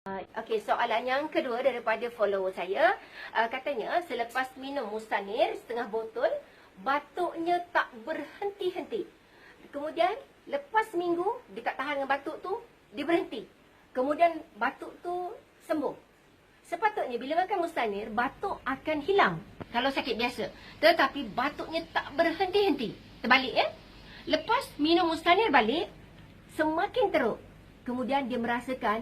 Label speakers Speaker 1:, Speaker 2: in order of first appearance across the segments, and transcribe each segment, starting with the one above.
Speaker 1: Okey, soalan yang kedua daripada follower saya. Katanya selepas minum Mustanir setengah botol, batuknya tak berhenti-henti. Kemudian lepas minggu dia tak tahan dengan batuk tu, dia berhenti. Kemudian batuk tu sembuh. Sepatutnya bila makan Mustanir, batuk akan hilang kalau sakit biasa. Tetapi batuknya tak berhenti-henti. Terbalik ya. Lepas minum Mustanir balik, semakin teruk. Kemudian dia merasakan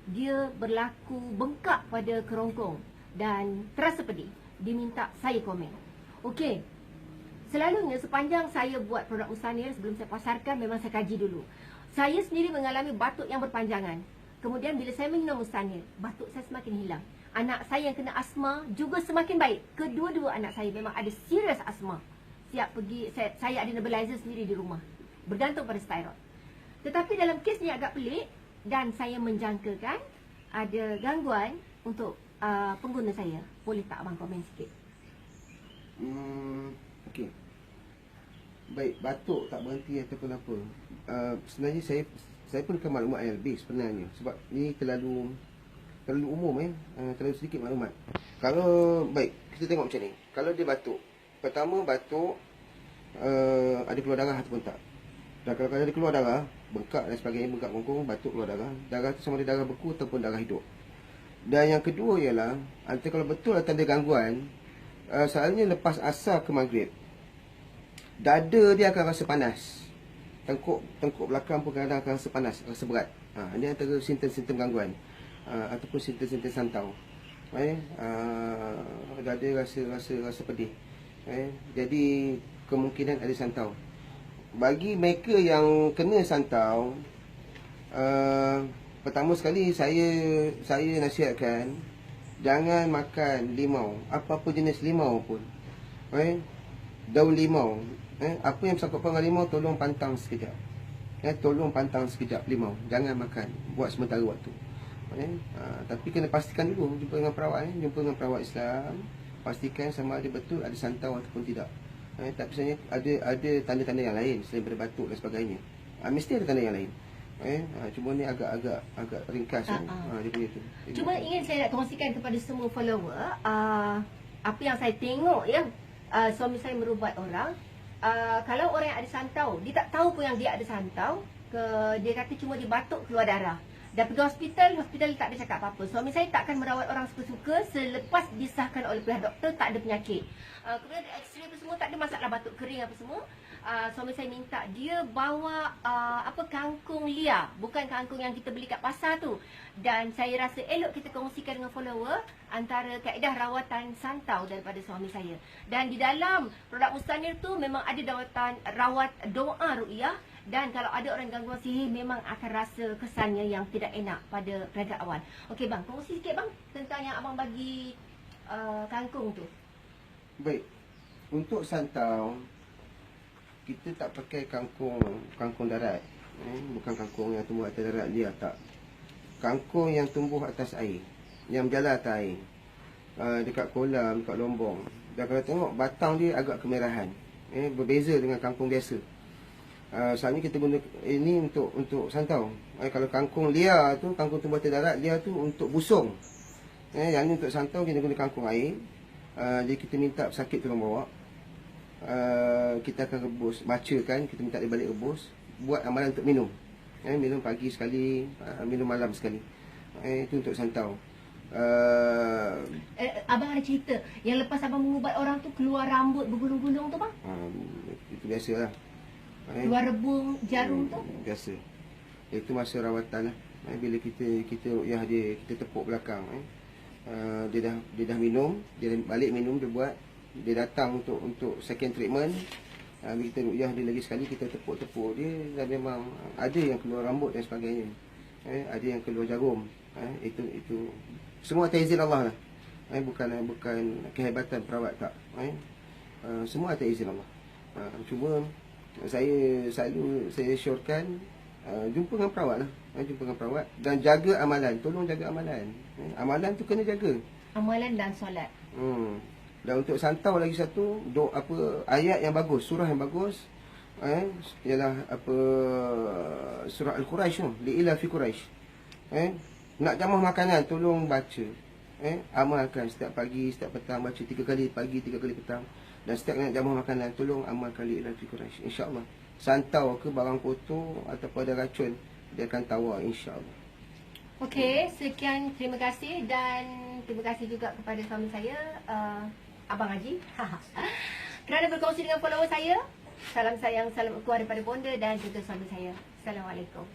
Speaker 1: dia berlaku bengkak pada kerongkong dan terasa pedih. Dia minta saya komen. Okey. Selalunya sepanjang saya buat produk Mustanir, sebelum saya pasarkan memang saya kaji dulu. Saya sendiri mengalami batuk yang berpanjangan. Kemudian bila saya minum Mustanir, batuk saya semakin hilang. Anak saya yang kena asma juga semakin baik. Kedua-dua anak saya memang ada serius asma. Siap pergi, saya ada nebulizer sendiri di rumah. Bergantung pada steroid. Tetapi dalam kes ni agak pelik dan saya menjangkakan ada gangguan untuk pengguna saya. Boleh tak abang komen sikit?
Speaker 2: Okey. Baik, batuk tak berhenti ataupun apa. Sebenarnya saya perlukan maklumat yang lebih sebenarnya. Sebab ni terlalu umum terlalu sedikit maklumat. Kalau baik, kita tengok macam ni. Kalau dia batuk, pertama batuk ada keluar darah ataupun tak. Dan kalau ada keluar darah, bengkak dan sebagainya, bengkak kongkong, batuk keluar darah. Darah tu sama ada darah beku ataupun darah hidup. Dan yang kedua ialah, antara kalau betul ada tanda gangguan, selalunya lepas asar ke maghrib, dada dia akan rasa panas. Tengkuk belakang pun kadang akan rasa panas, rasa berat. Ini antara simptom-simptom gangguan ataupun simptom-simptom santau. Dada rasa pedih. Jadi kemungkinan ada santau. Bagi mereka yang kena santau, pertama sekali saya nasihatkan jangan makan limau, apa-apa jenis limau pun. Daun limau, apa yang bersangkut dengan limau tolong pantang sekejap. Tolong pantang sekejap limau, jangan makan buat sementara waktu. Tapi kena pastikan dulu jumpa dengan perawat, jumpa dengan perawat Islam, pastikan sama ada betul ada santau ataupun tidak. Tapi sebenarnya ada tanda-tanda yang lain selain daripada batuk dan sebagainya. Mesti ada tanda yang lain. Cuma ni agak ringkas dia punya tu.
Speaker 1: Cuma ingin saya nak kongsikan kepada semua follower apa yang saya tengok ya. Suami saya merubat orang. Kalau orang yang ada santau, dia tak tahu pun yang dia ada santau. Dia kata cuma dia batuk keluar darah. Dah pergi hospital tak ada cakap apa-apa. Suami saya tak akan merawat orang suka-suka selepas disahkan oleh pihak doktor tak ada penyakit. Kemudian X-ray apa semua, tak ada masalah batuk kering apa semua. Suami saya minta dia bawa kangkung liar, bukan kangkung yang kita beli kat pasar tu. Dan saya rasa elok kita kongsikan dengan follower antara kaedah rawatan santau daripada suami saya. Dan di dalam produk Mustanir tu memang ada rawat doa ruqyah. Dan kalau ada orang gangguan sihir, memang akan rasa kesannya yang tidak enak pada peringkat awal. Okey bang, kongsi sikit bang tentang yang abang bagi kangkung tu.
Speaker 2: Baik, untuk santau kita tak pakai kangkung darat. Bukan kangkung yang tumbuh atas darat dia, tak. Kangkung yang tumbuh atas air, yang berjalan atas air, dekat kolam, dekat lombong. Dan kalau tengok batang dia agak kemerahan, berbeza dengan kangkung biasa. Sebenarnya kita guna ini untuk santau. Kalau kangkung liar tu, kangkung tumbuh atas darat, liar tu untuk busung. Yang ni untuk santau kita guna kangkung air. Jadi kita minta pesakit tolong bawa. Kita akan rebus, bacakan, kita minta dia balik rebus. Buat amalan untuk minum. Minum pagi sekali, minum malam sekali. Itu untuk santau.
Speaker 1: Abang ada cerita yang lepas abang mengubat orang tu keluar rambut bergulung-gulung tu bang?
Speaker 2: Itu biasalah.
Speaker 1: Keluar rebung jarum tu?
Speaker 2: Biasa. Itu masa rawatan lah. Bila kita ruqyah dia, kita tepuk belakang. Dia dah minum, dia balik minum, dia buat. Dia datang untuk second treatment. Bila kita ruqyah dia lagi sekali, kita tepuk-tepuk dia. Dan memang ada yang keluar rambut dan sebagainya. Ada yang keluar jarum. Itu semua atas izin Allah lah. Bukan kehebatan perawat, tak. Semua atas izin Allah. Cuma saya syorkan jumpa dengan perawat lah. Jumpa dengan perawat dan jaga amalan. Tolong jaga amalan. Amalan tu kena jaga.
Speaker 1: Amalan dan solat.
Speaker 2: Dan untuk santau lagi satu, ayat yang bagus, surah yang bagus. Ialah surah Al-Quraisy tu, li ila fi Quraisy. Nak jamuh makanan, tolong baca. Amalkan setiap pagi, setiap petang, baca 3 kali pagi, 3 kali petang. Dan setiap nak jamuh makanan, tolong amalkan li'ilaf fi Quraisy. InsyaAllah. Santau ke barang kotor ataupun ada racun, dia akan tawar insyaAllah.
Speaker 1: Okey, sekian, terima kasih dan terima kasih juga kepada suami saya, Abang Haji. Kerana berkongsi dengan follower saya. Salam sayang, salam ukuah daripada bonda dan juga suami saya. Assalamualaikum.